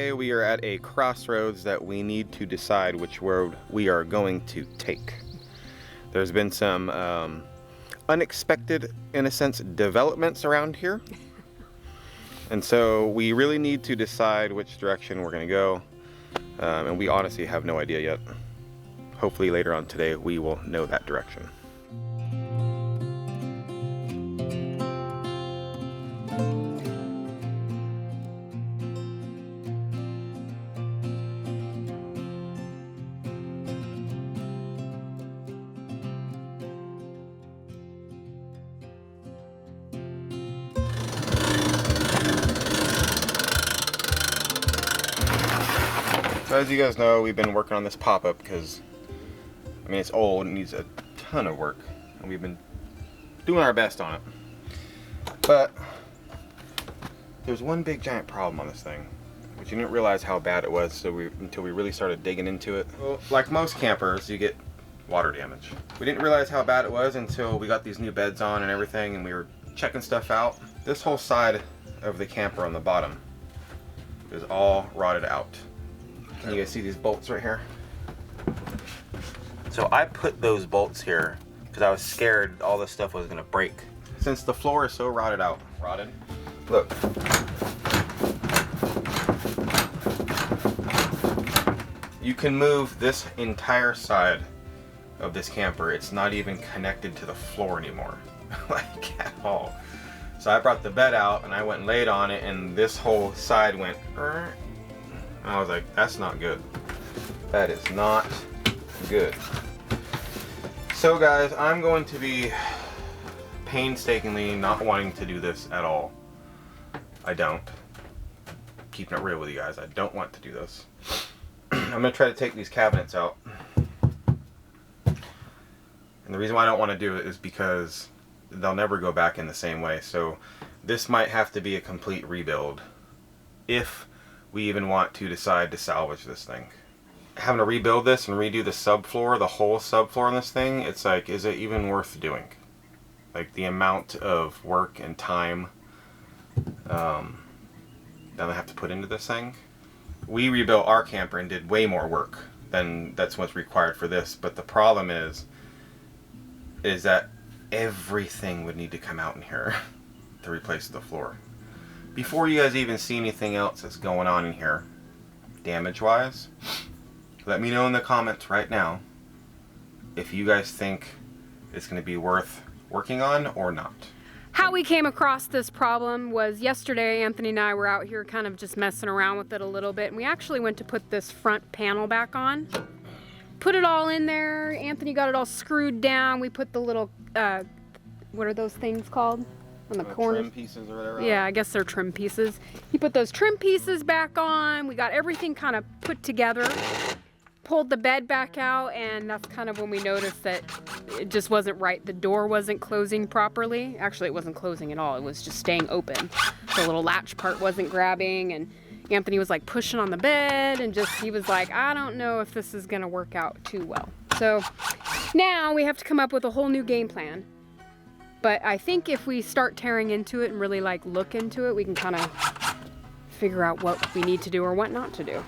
Today we are at a crossroads that we need to decide which road we are going to take. There's been some unexpected, in a sense, developments around here. And so we really need to decide which direction we're going to go. And we honestly have no idea yet. Hopefully later on today we will know that direction. So as you guys know, we've been working on this pop-up because, I mean, it's old and needs a ton of work. And we've been doing our best on it. But there's one big giant problem on this thing, which you didn't realize how bad it was until we really started digging into it. Well, like most campers, you get water damage. We didn't realize how bad it was until we got these new beds on and everything, and we were checking stuff out. This whole side of the camper on the bottom is all rotted out. Can you guys see these bolts right here? So I put those bolts here because I was scared all this stuff was gonna break. Since the floor is so rotted out, look. You can move this entire side of this camper. It's not even connected to the floor anymore, like at all. So I brought the bed out and I went and laid on it, and this whole side went. I was like, that's not good. That is not good. So guys, I'm going to be painstakingly not wanting to do this at all. I don't. Keeping it real with you guys, I don't want to do this. I'm gonna try to take these cabinets out. And the reason why I don't want to do it is because they'll never go back in the same way. So this might have to be a complete rebuild if we even want to decide to salvage this thing. Having to rebuild this and redo the subfloor, the whole subfloor on this thing, it's like, is it even worth doing? Like the amount of work and time that I have to put into this thing. We rebuilt our camper and did way more work than that's what's required for this, but the problem is that everything would need to come out in here to replace the floor. Before you guys even see anything else that's going on in here, damage-wise, let me know in the comments right now if you guys think it's going to be worth working on or not. How we came across this problem was yesterday. Anthony and I were out here kind of just messing around with it a little bit, and we actually went to put this front panel back on. Put it all in there. Anthony got it all screwed down. We put the little, what are those things called? On the corners. Trim pieces or whatever. Yeah, I guess they're trim pieces. He put those trim pieces back on. We got everything kind of put together. Pulled the bed back out, and that's kind of when we noticed that it just wasn't right. The door wasn't closing properly. Actually, it wasn't closing at all. It was just staying open. The little latch part wasn't grabbing, and Anthony was like pushing on the bed, and he was like, I don't know if this is gonna work out too well. So now we have to come up with a whole new game plan. But I think if we start tearing into it and really like look into it, we can kind of figure out what we need to do or what not to do.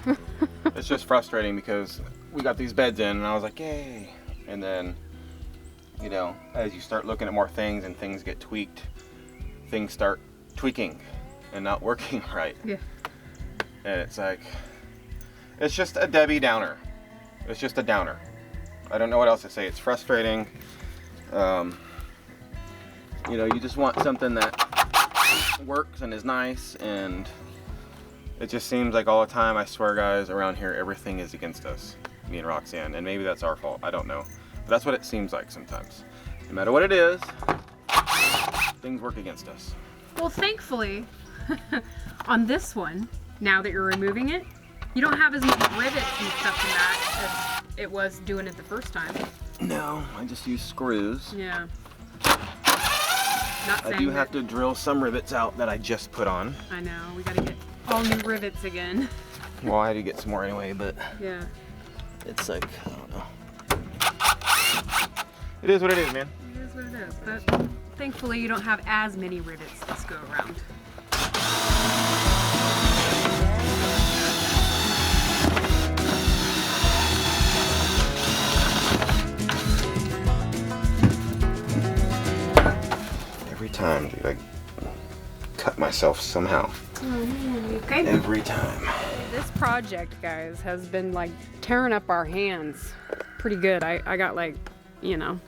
It's just frustrating because we got these beds in and I was like, yay. And then, you know, as you start looking at more things and things get tweaked, things start tweaking and not working right. Yeah. And it's like, it's just a Debbie Downer. It's just a downer. I don't know what else to say. It's frustrating. You know, you just want something that works and is nice, and it just seems like all the time, I swear guys, around here everything is against us, me and Roxanne, and maybe that's our fault, I don't know. But that's what it seems like sometimes. No matter what it is, things work against us. Well, thankfully, on this one, now that you're removing it, you don't have as many rivets and stuff in that as it was doing it the first time. No, I just use screws. Yeah. I do have to drill some rivets out that I just put on. I know, we gotta get all new rivets again. Well, I had to get some more anyway, but yeah, it's like, I don't know. It is what it is, man. It is what it is, but thankfully you don't have as many rivets this go around. like cut myself somehow. Okay. Every time. This project, guys, has been like tearing up our hands pretty good. I got like, you know,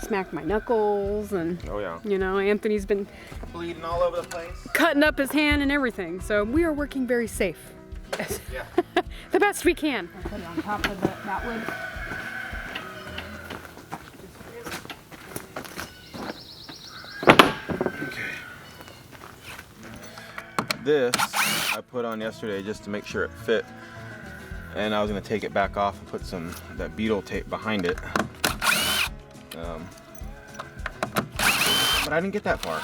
smacked my knuckles and, Oh yeah. you know, Anthony's been Bleeding all over the place. cutting up his hand and everything. So we are working very safe. Yeah. The best we can. I'll put it on top of that wood. Okay. This I put on yesterday just to make sure it fit. And I was gonna take it back off and put that beetle tape behind it. But I didn't get that far.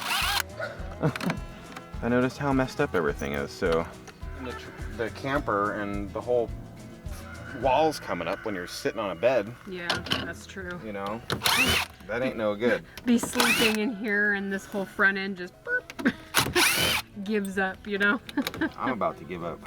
I noticed how messed up everything is. So the camper and the whole wall's coming up when you're sitting on a bed. Yeah, that's true. You know, that ain't no good. Be sleeping in here and this whole front end just burp, gives up, you know? I'm about to give up.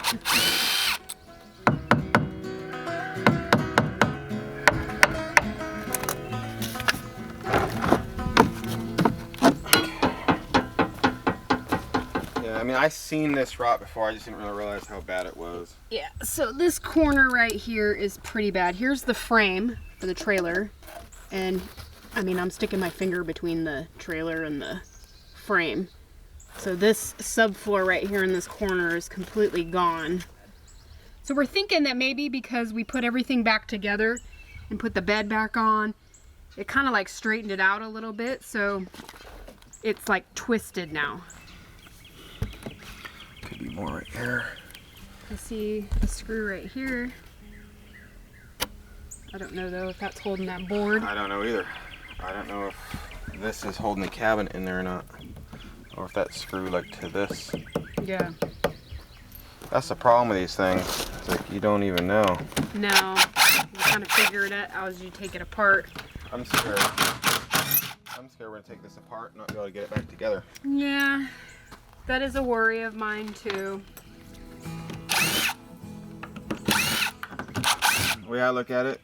I mean, I've seen this rot before. I just didn't really realize how bad it was. Yeah, so this corner right here is pretty bad. Here's the frame for the trailer. And, I mean, I'm sticking my finger between the trailer and the frame. So this subfloor right here in this corner is completely gone. So we're thinking that maybe because we put everything back together and put the bed back on, it kind of like straightened it out a little bit. So it's like twisted now. Could be more right here. I see a screw right here. I don't know though if that's holding that board. I don't know either. I don't know if this is holding the cabinet in there or not. Or if that's screwed like to this. Yeah. That's the problem with these things. It's like you don't even know. No. You kind of figure it out as you take it apart. I'm scared. I'm scared we're gonna take this apart and not be able to get it back together. Yeah. That is a worry of mine too. The way I look at it,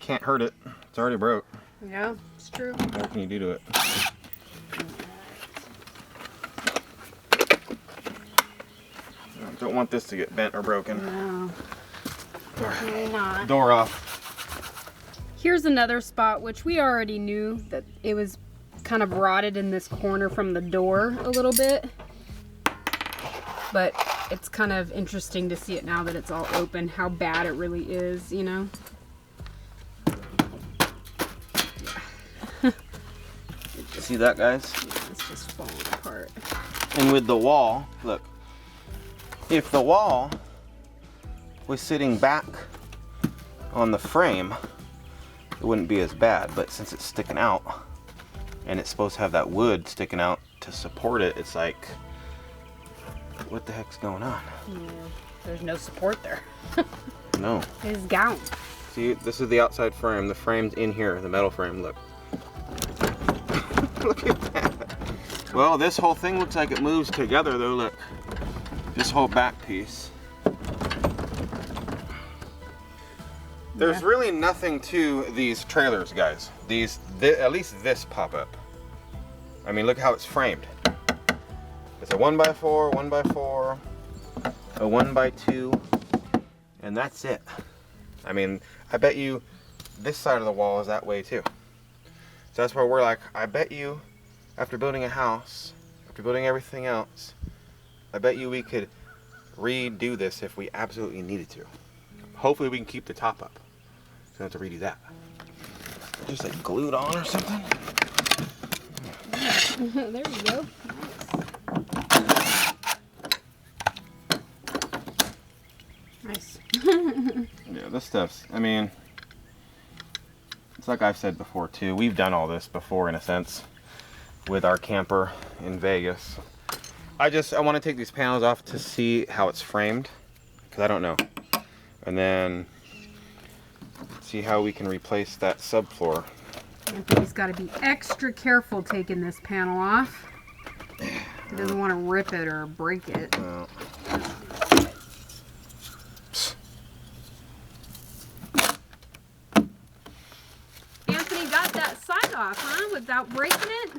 can't hurt it. It's already broke. Yeah, it's true. What can you do to it? Don't want this to get bent or broken. No, definitely not. Door off. Here's another spot which we already knew that it was kind of rotted in this corner from the door a little bit. But it's kind of interesting to see it now that it's all open, how bad it really is, you know? Yeah. See that, guys? Yeah, it's just falling apart. And with the wall, look, if the wall was sitting back on the frame, it wouldn't be as bad. But since it's sticking out, and it's supposed to have that wood sticking out to support it, it's like, what the heck's going on? Yeah, there's no support there. No. It's gone. See, this is the outside frame. The frame's in here, the metal frame, look. Look at that. Well, this whole thing looks like it moves together though, look. This whole back piece. There's really nothing to these trailers, guys. At least this pop-up. I mean, look how it's framed. It's a 1x4, 1x4, a 1x2, and that's it. I mean, I bet you this side of the wall is that way too. So that's where we're like, I bet you, after building a house, after building everything else, I bet you we could redo this if we absolutely needed to. Hopefully we can keep the top up. So I don't have to redo that. Just like glued on or something. There you go. Nice. Yeah, this stuff's, I mean, it's like I've said before too. We've done all this before in a sense with our camper in Vegas. I want to take these panels off to see how it's framed because I don't know. And then see how we can replace that subfloor. Anthony's got to be extra careful taking this panel off. He doesn't want to rip it or break it. Anthony got that side off, huh? Without breaking it?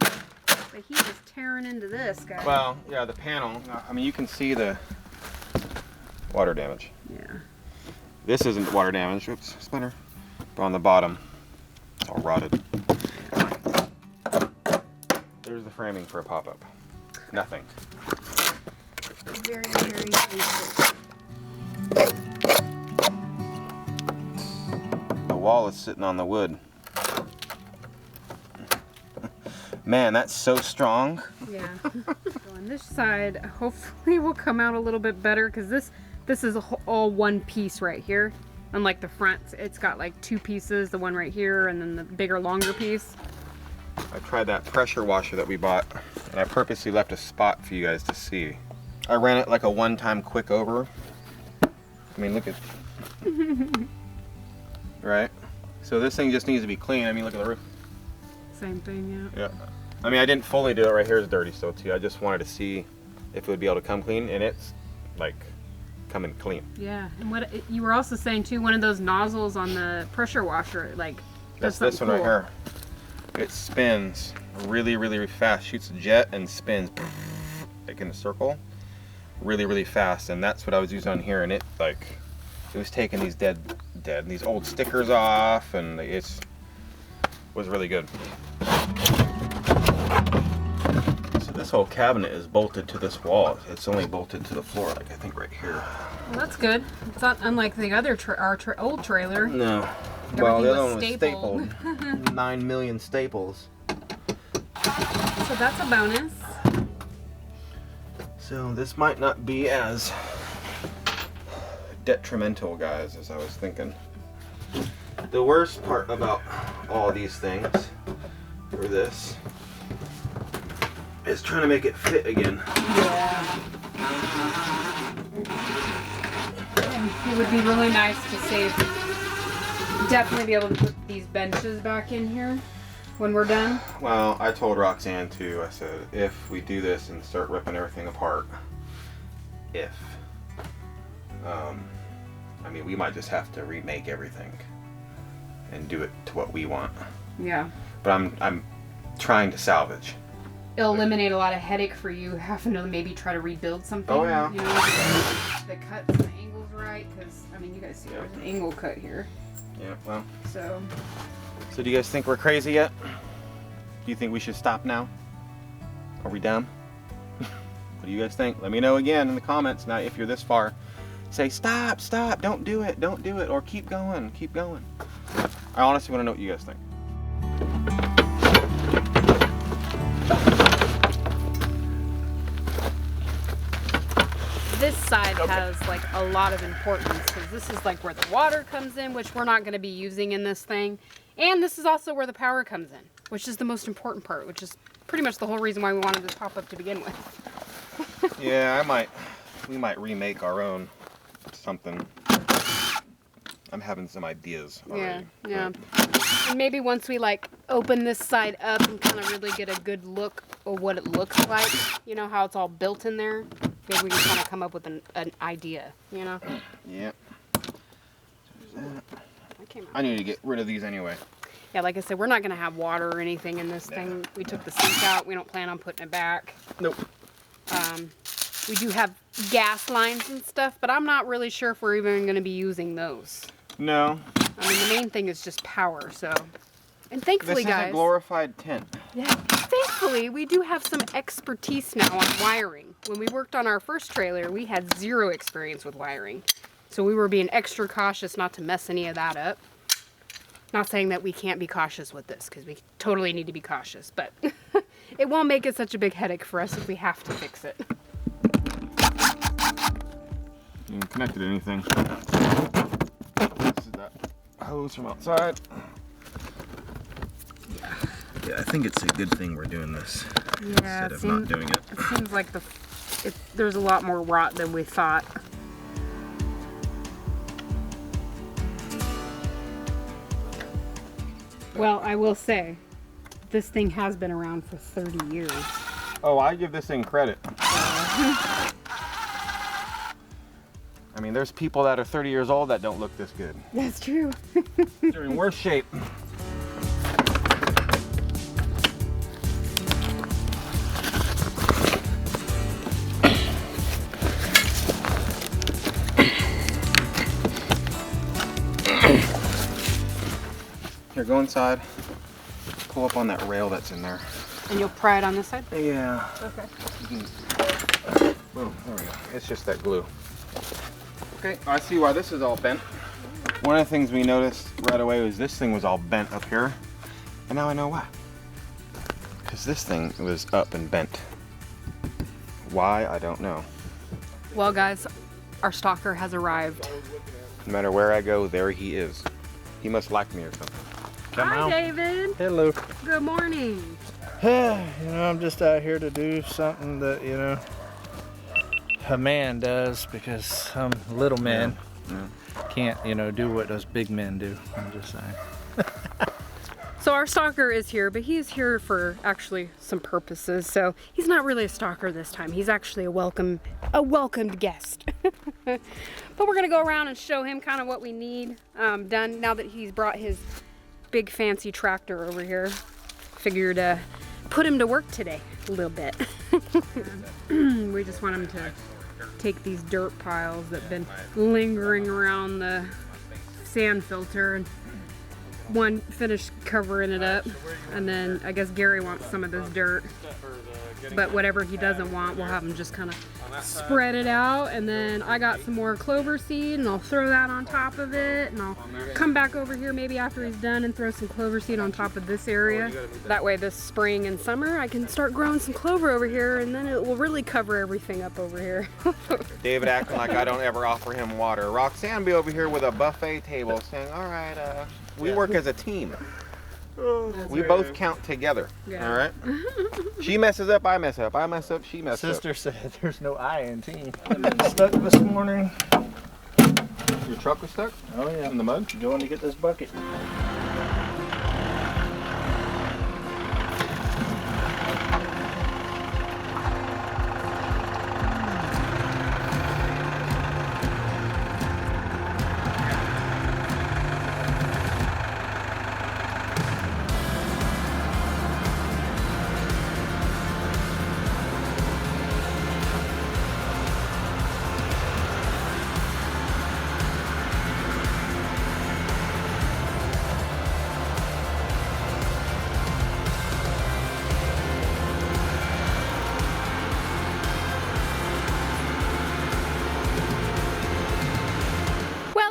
But he was tearing into this, guys. Well, yeah, the panel. I mean, you can see the water damage. Yeah. This isn't water damage. Oops, splinter. But on the bottom, it's all rotted. There's the framing for a pop-up. Nothing. Very, very basic. The wall is sitting on the wood. Man, that's so strong. Yeah. So on this side, hopefully will come out a little bit better because this is all one piece right here. Unlike the front, it's got like two pieces, the one right here and then the bigger, longer piece. I tried that pressure washer that we bought, and I purposely left a spot for you guys to see. I ran it like a one-time quick over. I mean, look at... Right? So this thing just needs to be clean. I mean, look at the roof. Same thing, yeah. Yeah. I mean, I didn't fully do it. Right here is dirty still, too. I just wanted to see if it would be able to come clean, and it's, like, coming clean. Yeah, and what you were also saying, too, one of those nozzles on the pressure washer, like, That's does this one something right cool. here. It spins really, really, really fast. Shoots a jet and spins like in a circle really, really fast. And that's what I was using on here. And it was taking these these old stickers off, and it was really good. So this whole cabinet is bolted to this wall. It's only bolted to the floor, like I think right here. Well, that's good. It's not unlike the other old trailer. No. Well, the other one was stapled. 9 million staples. So that's a bonus. So this might not be as detrimental, guys, as I was thinking. The worst part about all these things for this is trying to make it fit again. Yeah. And it would be really nice to save. Definitely be able to put these benches back in here when we're done. Well, I told Roxanne too, I said, if we do this and start ripping everything apart, I mean, we might just have to remake everything and do it to what we want. Yeah. But I'm trying to salvage. It'll eliminate a lot of headache for you having to maybe try to rebuild something. Oh, yeah. You know, the cuts and the angles right, because, I mean, you guys see there's an angle cut here. Yeah, well. So So do you guys think we're crazy yet? Do you think we should stop now? Are we done? What do you guys think? Let me know again in the comments. Now, if you're this far, say stop, don't do it, or keep going. I honestly want to know what you guys think. this side has like a lot of importance because this is like where the water comes in, which we're not going to be using in this thing. And this is also where the power comes in, which is the most important part, which is pretty much the whole reason why we wanted this pop-up to begin with. Yeah, we might remake our own something. I'm having some ideas already. Yeah. And maybe once we like open this side up and kind of really get a good look of what it looks like, you know, how it's all built in there, maybe we can kind of come up with an idea, you know? Yep. That I need to get rid of these anyway. Yeah, like I said, we're not going to have water or anything in this thing. We took the sink out. We don't plan on putting it back. Nope. We do have gas lines and stuff, but I'm not really sure if we're even going to be using those. No. I mean, the main thing is just power, so. And thankfully, this is guys. a glorified tent. Yeah. Thankfully, we do have some expertise now on wiring. When we worked on our first trailer, we had zero experience with wiring. So we were being extra cautious not to mess any of that up. Not saying that we can't be cautious with this, because we totally need to be cautious, but it won't make it such a big headache for us if we have to fix it. You can connect it to anything. This is that hose from outside. Yeah, I think it's a good thing we're doing this instead of not doing it. It seems like there's a lot more rot than we thought. Well, I will say, this thing has been around for 30 years. Oh, I give this thing credit. I mean, there's people that are 30 years old that don't look this good. That's true. They're in worse shape. Here, go inside. Pull up on that rail that's in there. And you'll pry it on this side? Yeah. Okay. Boom, there we go. It's just that glue. Okay, I see why this is all bent. One of the things we noticed right away was this thing was all bent up here. And now I know why. Because this thing was up and bent. Why, I don't know. Well, guys, our stalker has arrived. No matter where I go, there he is. He must like me or something. Hi, David. Hello. Good morning. I'm just out here to do something that, a man does, because some little men can't, do what those big men do. I'm just saying. So our stalker is here, but he's here for actually some purposes. So he's not really a stalker this time. He's actually a welcomed guest. But we're gonna go around and show him kind of what we need done now that he's brought his big fancy tractor over here. Figured put him to work today a little bit. We just want him to take these dirt piles that have been lingering around the sand filter and finish covering it up, and then I guess Gary wants some of this dirt, but whatever he doesn't want, we'll have him just kind of spread it out. And then I got some more clover seed, and I'll throw that on top of it, and I'll come back over here maybe after he's done and throw some clover seed on top of this area. That way this spring and summer I can start growing some clover over here, and then it will really cover everything up over here. David acting like I don't ever offer him water. Roxanne be over here with a buffet table saying, all right, we work as a team. We both count together. Yeah. All right. She messes up, I mess up. I mess up, she messes up. Sister said there's no I in team. I've been stuck this morning. Your truck was stuck? Oh yeah. In the mud? Going to get this bucket.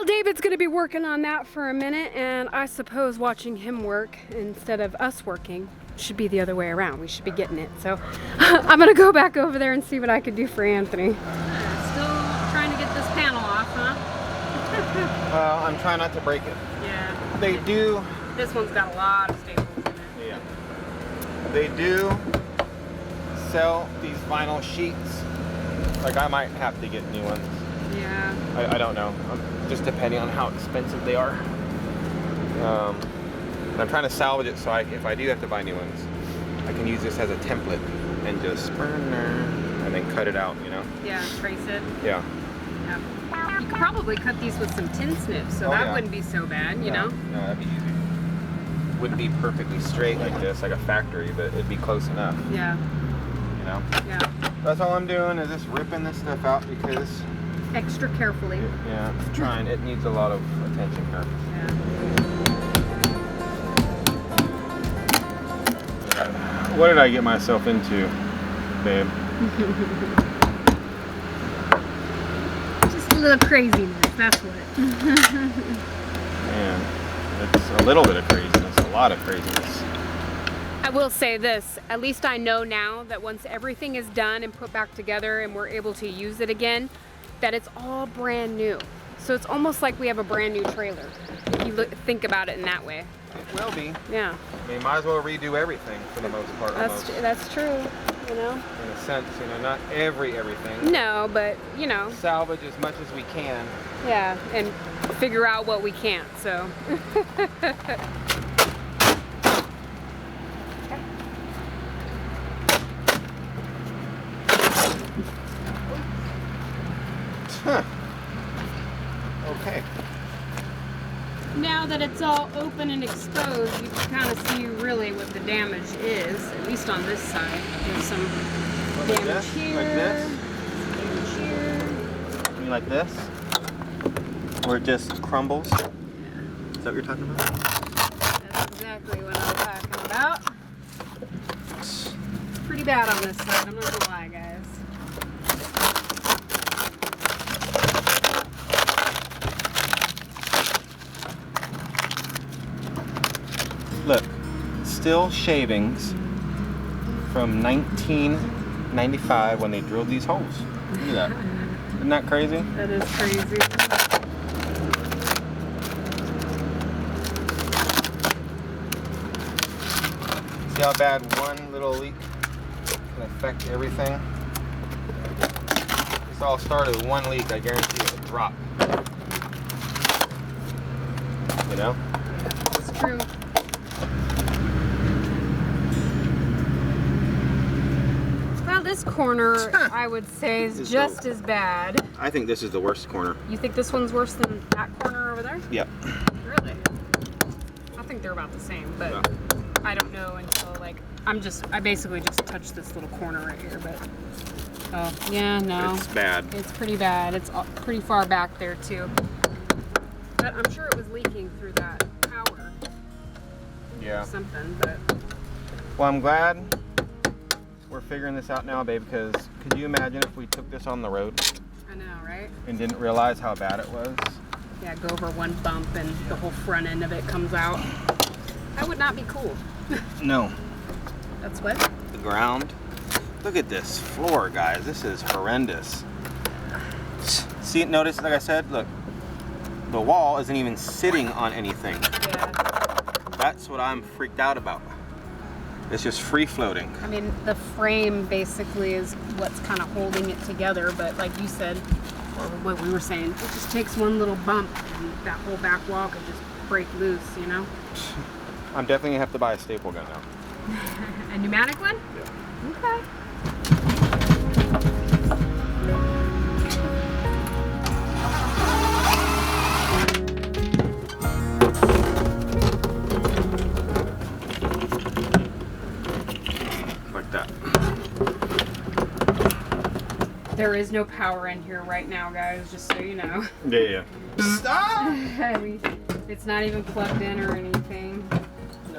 David's gonna be working on that for a minute, and I suppose watching him work instead of us working should be the other way around. We should be getting it. So I'm gonna go back over there and see what I could do for Anthony. Still trying to get this panel off, huh? I'm trying not to break it. Yeah. They do. This one's got a lot of staples in it. Yeah. They do sell these vinyl sheets. Like I might have to get new ones. Yeah. I don't know. Just depending on how expensive they are. I'm trying to salvage it so if I do have to buy new ones, I can use this as a template and just and then cut it out, Yeah, trace it. Yeah. Yeah. You could probably cut these with some tin snips, so that wouldn't be so bad, you know? No, that'd be easy. Wouldn't be perfectly straight like this, like a factory, but it'd be close enough. Yeah. Yeah. That's all I'm doing is just ripping this stuff out because extra carefully. Yeah, it's trying. It needs a lot of attention here. Yeah. What did I get myself into, babe? Just a little craziness, that's what. Man, it's a little bit of craziness, a lot of craziness. I will say this, at least I know now that once everything is done and put back together and we're able to use it again, that it's all brand new. So it's almost like we have a brand new trailer, if you think about it in that way. It will be. Yeah. I mean, might as well redo everything for the most part. That's true, In a sense, not everything. No, but, Salvage as much as we can. Yeah, and figure out what we can't, so. Huh. Okay. Now that it's all open and exposed, you can kind of see really what the damage is, at least on this side. There's some damage here. Like this? Damage here. You mean like this? Where it just crumbles? Yeah. Is that what you're talking about? exactly what I'm talking about. Pretty bad on this side, I'm not gonna lie, guys. Look, still shavings from 1995 when they drilled these holes. Look at that. Isn't that crazy? That is crazy. See how bad one little leak can affect everything? This all started with one leak, I guarantee you it'll drop. You know? Yeah, it's true. Well, this corner, I would say, is just as bad. I think this is the worst corner. You think this one's worse than that corner over there? Yep. Really? I think they're about the same, but Yeah. I don't know until like, I basically just touched this little corner right here, but, oh, yeah, no. It's bad. It's pretty bad. It's pretty far back there too. But I'm sure it was leaking through that power Yeah. or something, but. Well, I'm glad we're figuring this out now, babe, because could you imagine if we took this on the road I know, right? and didn't realize how bad it was? Yeah, go over one bump and the whole front end of it comes out. That would not be cool. No. That's what? The ground. Look at this floor, guys. This is horrendous. See, notice, like I said, look, the wall isn't even sitting on anything. Yeah. That's what I'm freaked out about. It's just free floating. I mean, the frame basically is what's kind of holding it together, but like you said, or what we were saying, it just takes one little bump and that whole back wall could just break loose, you know? I'm definitely gonna have to buy a staple gun now. A pneumatic one? Yeah. Okay. Like that. There is no power in here right now, guys, just so you know. Yeah. Stop! It's not even plugged in or anything.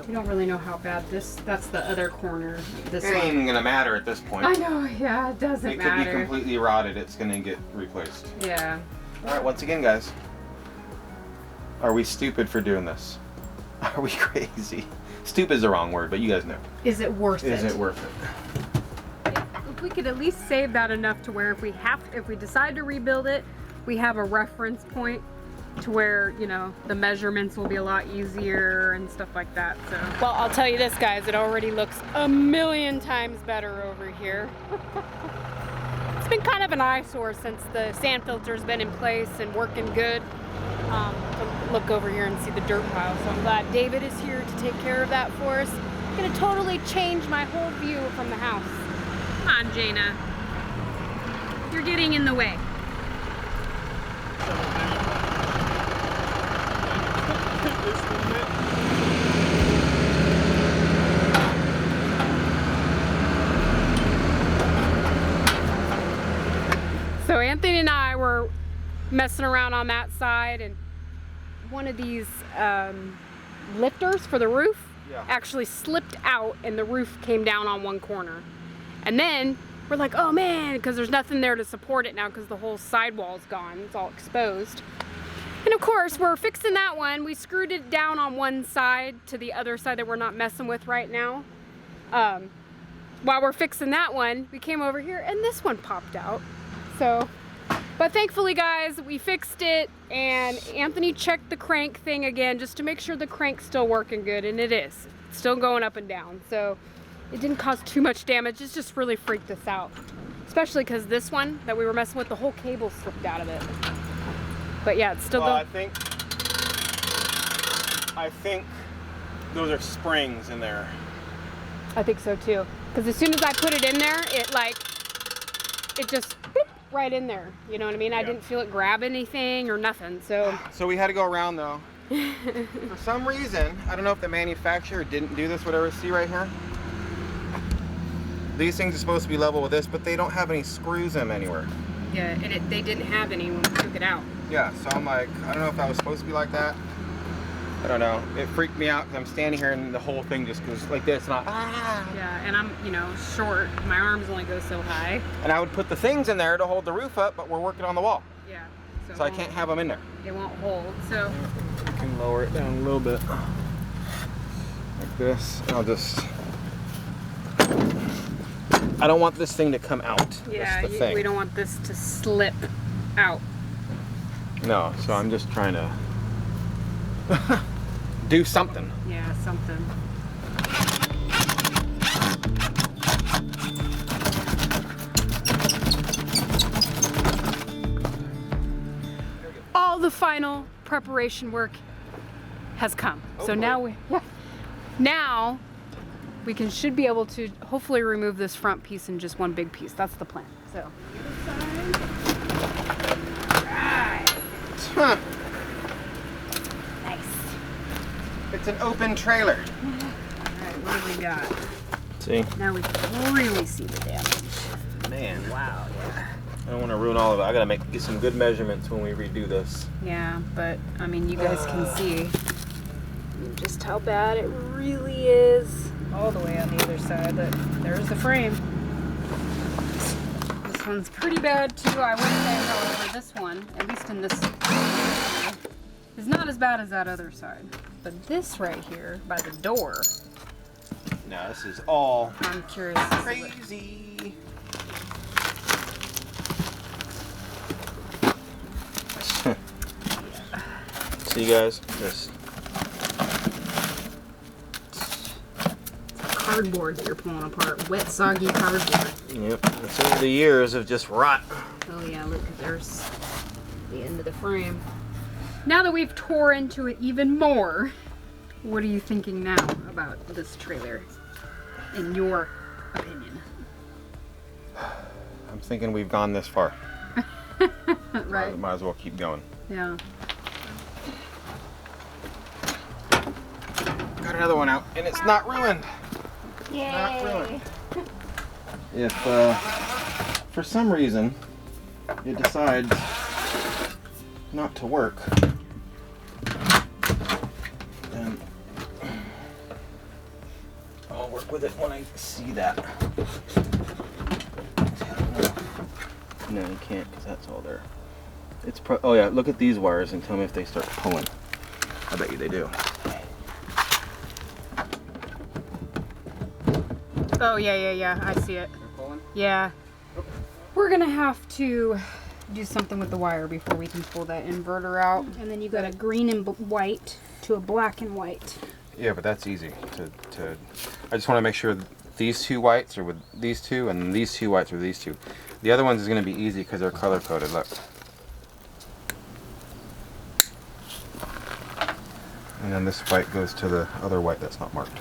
We don't really know how bad that's the other corner. This It ain't one. even gonna matter at this point. I know, yeah, it doesn't It could be matter. completely rotted. It's gonna get replaced. Yeah. All right, once again, guys. Are we stupid for doing this? Are we crazy? Stupid is the wrong word, but you guys know. Is it worth it? Is it worth it? If we could at least save that enough to where if we decide to rebuild it, we have a reference point to where, you know, the measurements will be a lot easier and stuff like that. So, well, I'll tell you this, guys, it already looks a million times better over here. It's been kind of an eyesore since the sand filter's been in place and working good. To look over here and see the dirt pile. So I'm glad David is here to take care of that for us. It's gonna totally change my whole view from the house. Come on, Jaina. You're getting in the way. So Anthony and I were messing around on that side, and one of these lifters for the roof actually slipped out and the roof came down on one corner. And then we're like, oh man, because there's nothing there to support it now because the whole sidewall's gone. It's all exposed. And of course, we're fixing that one. We screwed it down on one side to the other side that we're not messing with right now. While we're fixing that one, we came over here and this one popped out. So, but thankfully, guys, we fixed it, and Anthony checked the crank thing again just to make sure the crank's still working good, and it is. It's still going up and down. So it didn't cause too much damage. It's just really freaked us out. Especially because this one that we were messing with, the whole cable slipped out of it. But yeah, it's still going. I think those are springs in there. I think so too. Because as soon as I put it in there, it just boop, right in there. You know what I mean? I didn't feel it grab anything or nothing. So we had to go around though. For some reason, I don't know if the manufacturer didn't do this, whatever. See right here? These things are supposed to be level with this, but they don't have any screws in them anywhere. yeah, and they didn't have any when we took it out. Yeah, so I'm like, I don't know if that was supposed to be like that. I don't know. It freaked me out because I'm standing here and the whole thing just goes like this. And Yeah, and I'm, you know, short. My arms only go so high. And I would put the things in there to hold the roof up, but we're working on the wall. Yeah. So I can't have them in there. It won't hold. So I can lower it down a little bit. Like this. I'll just... I don't want this thing to come out. yeah, That's the thing. we don't want this to slip out. No, so I'm just trying to do something. Yeah, something. All the final preparation work has come. So now now we should be able to hopefully remove this front piece in just one big piece. That's the plan. So. Huh. Nice. It's an open trailer. Alright, what do we got? See? Now we can really see the damage. Man. Wow, yeah. I don't want to ruin all of it. I gotta get some good measurements when we redo this. Yeah, but I mean, you guys can see just how bad it really is. All the way on the other side, but there's the frame. This one's pretty bad too. I would say, however, this one, at least in this, is not as bad as that other side. But this right here, by the door, Now this is all I'm curious. to see what- crazy. See, guys, just Cardboard that you're pulling apart. Wet, soggy cardboard. yep. It's over the years of just rot. Oh yeah, look, there's the end of the frame. Now that we've tore into it even more, what are you thinking now about this trailer, in your opinion? I'm thinking we've gone this far. Right? Might as well keep going. Yeah. Got another one out, and it's not ruined. Yay! Not ruined. If for some reason it decides not to work, then I'll work with it when I see that. No, you can't, because that's all there. It's oh yeah, look at these wires and tell me if they start pulling. I bet you they do. Oh yeah, I see it. Yeah. We're gonna have to do something with the wire before we can pull that inverter out. And then you got a green and white to a black and white. Yeah, but that's easy to I just want to make sure these two whites are with these two and these two whites are with these two. The other ones is going to be easy because they're color coded. Look. And then this white goes to the other white that's not marked.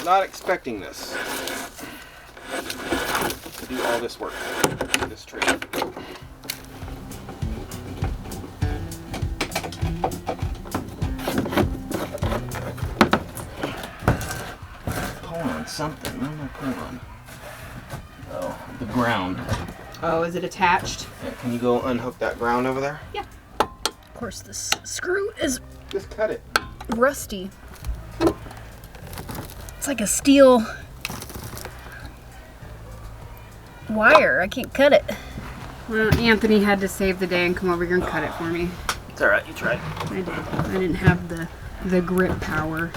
Not expecting this to do all this work. This tree. Pulling on something. What am I pulling on? Oh, the ground. Oh, is it attached? Yeah, can you go unhook that ground over there? Yeah. Of course, this screw is Just cut it. rusty. It's like a steel wire. I can't cut it. Well, Anthony had to save the day and come over here and cut it for me. It's alright, you tried. I did. I didn't have the grip power.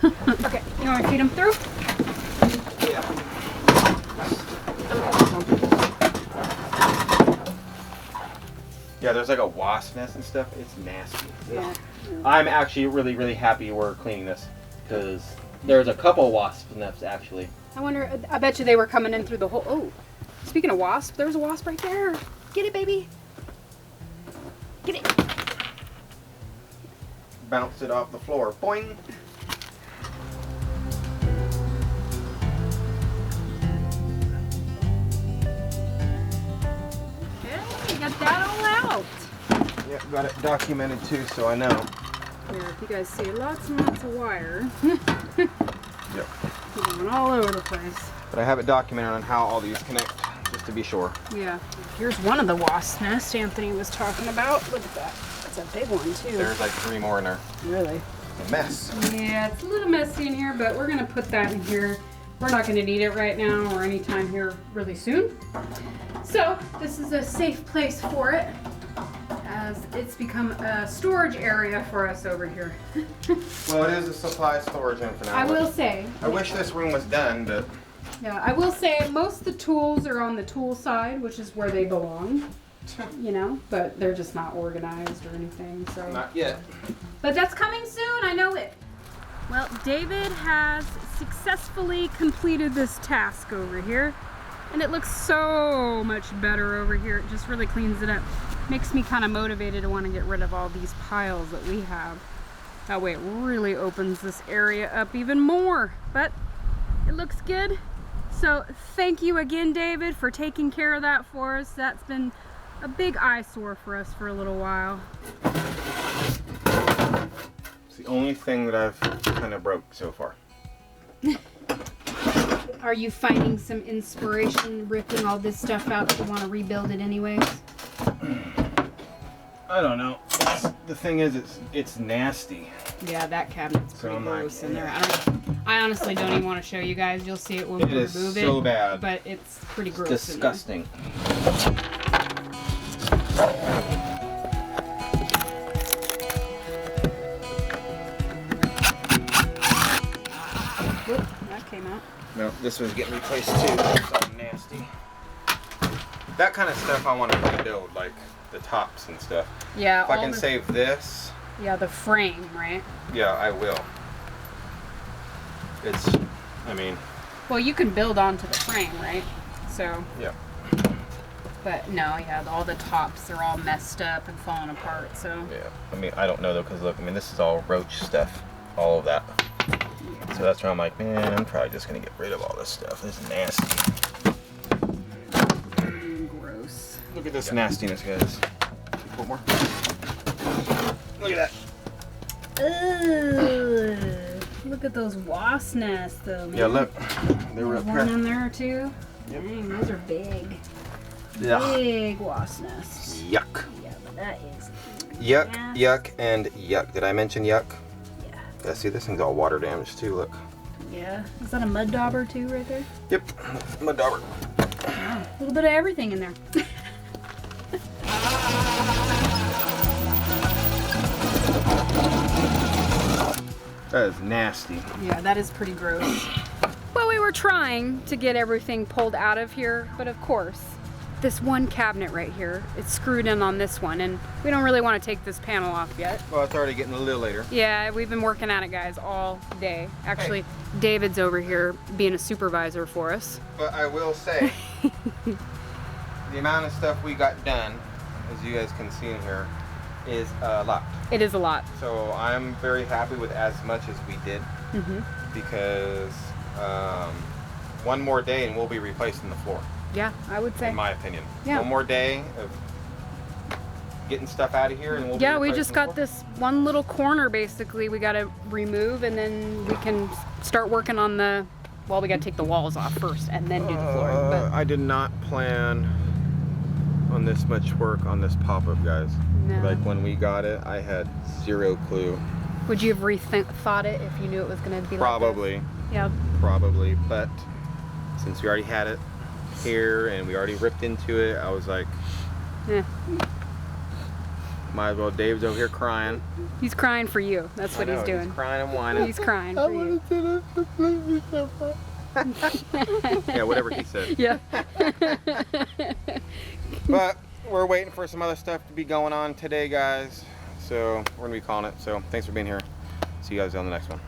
Okay, you want to feed him through? Yeah. Yeah, there's like a wasp nest and stuff. It's nasty. Yeah. I'm actually really, really happy we're cleaning this because there's a couple wasp nests actually. I wonder, I bet you they were coming in through the hole. Oh, speaking of wasp, there's a wasp right there. Get it, baby. Get it. Bounced it off the floor. Boing. Yeah, you got that all out. Yeah, got it documented too, so I know. Here, if you guys see lots and lots of wire. Yep. Going all over the place. But I have it documented on how all these connect, just to be sure. Yeah. Here's one of the wasp nests Anthony was talking about. Look at that. It's a big one too. There's like 3 more in there. Really? A mess. Yeah, it's a little messy in here, but we're gonna put that in here. We're not gonna need it right now or anytime here really soon. So this is a safe place for it, as it's become a storage area for us over here. Well, it is a supply storage room for now. I will say. I wish this room was done, but Yeah, I will say most of the tools are on the tool side, which is where they belong. You know, but they're just not organized or anything. So. not yet. But that's coming soon, I know it. Well, David has successfully completed this task over here, and it looks so much better over here. It just really cleans it up. Makes me kind of motivated to want to get rid of all these piles that we have. That way it really opens this area up even more, but it looks good. So thank you again, David, for taking care of that for us. That's been a big eyesore for us for a little while. It's the only thing that I've kind of broke so far. Are you finding some inspiration ripping all this stuff out to want to rebuild it anyways? I don't know. The thing is, it's nasty. Yeah, that cabinet's So pretty I'm like, gross in there. I honestly don't even want to show you guys. You'll see it when It we is remove so it. bad. But it's pretty gross. Disgusting. Whoop, that came out. No, this one's getting replaced too. It's all nasty. That kind of stuff I want to rebuild, like the tops and stuff. Yeah. If I can save this, Yeah, the frame, right? yeah, I will. I mean, Well, you can build onto the frame, right? So. yeah. But no, yeah, all the tops are all messed up and falling apart. So. Yeah. I mean, I don't know though, because look, I mean, this is all roach stuff, all of that. Yeah. So that's why I'm like, man, I'm probably just gonna get rid of all this stuff. This is nasty. Gross. Look at this nastiness, guys. One more. Look at that. Ugh. Look at those wasp nests, though, man. Yeah, look. They were There's up one here. in there too. Yep. Dang, those are big. Yeah. Big wasp nests. Yuck. Yeah, but that is. Yuck, nasty. yuck, and yuck. Did I mention yuck? Yeah. Yeah, see, this thing's all water damaged too, look. Yeah. Is that a mud dauber too, right there? Yep, mud dauber. Wow. A little bit of everything in there. That is nasty. Yeah, that is pretty gross. Well, we were trying to get everything pulled out of here, but of course, this one cabinet right here, it's screwed in on this one, and we don't really want to take this panel off yet. Well, it's already getting a little later. Yeah, we've been working at it, guys, all day. Actually, David's over here being a supervisor for us. But I will say, the amount of stuff we got done, as you guys can see in here, is a lot. It is a lot. So I'm very happy with as much as we did, because one more day and we'll be replacing the floor, Yeah, I would say. in my opinion. Yeah. One more day of getting stuff out of here and we'll be Yeah, we replacing just the got floor. this one little corner basically we got to remove, and then we can start working on the, well, we got to take the walls off first and then do the floor. But I did not plan on this much work on this pop-up, guys. No. Like when we got it, I had zero clue. Would you have rethought it if you knew it was going to be Probably, like this? Yeah. probably, but since we already had it here and we already ripped into it, I was like, Yeah. might as well. Dave's over here crying. He's crying for you. That's what I know, he's doing. He's crying and whining. He's crying for you. Yeah, whatever he said. Yeah. But we're waiting for some other stuff to be going on today, guys. So we're gonna be calling it. So thanks for being here. See you guys on the next one.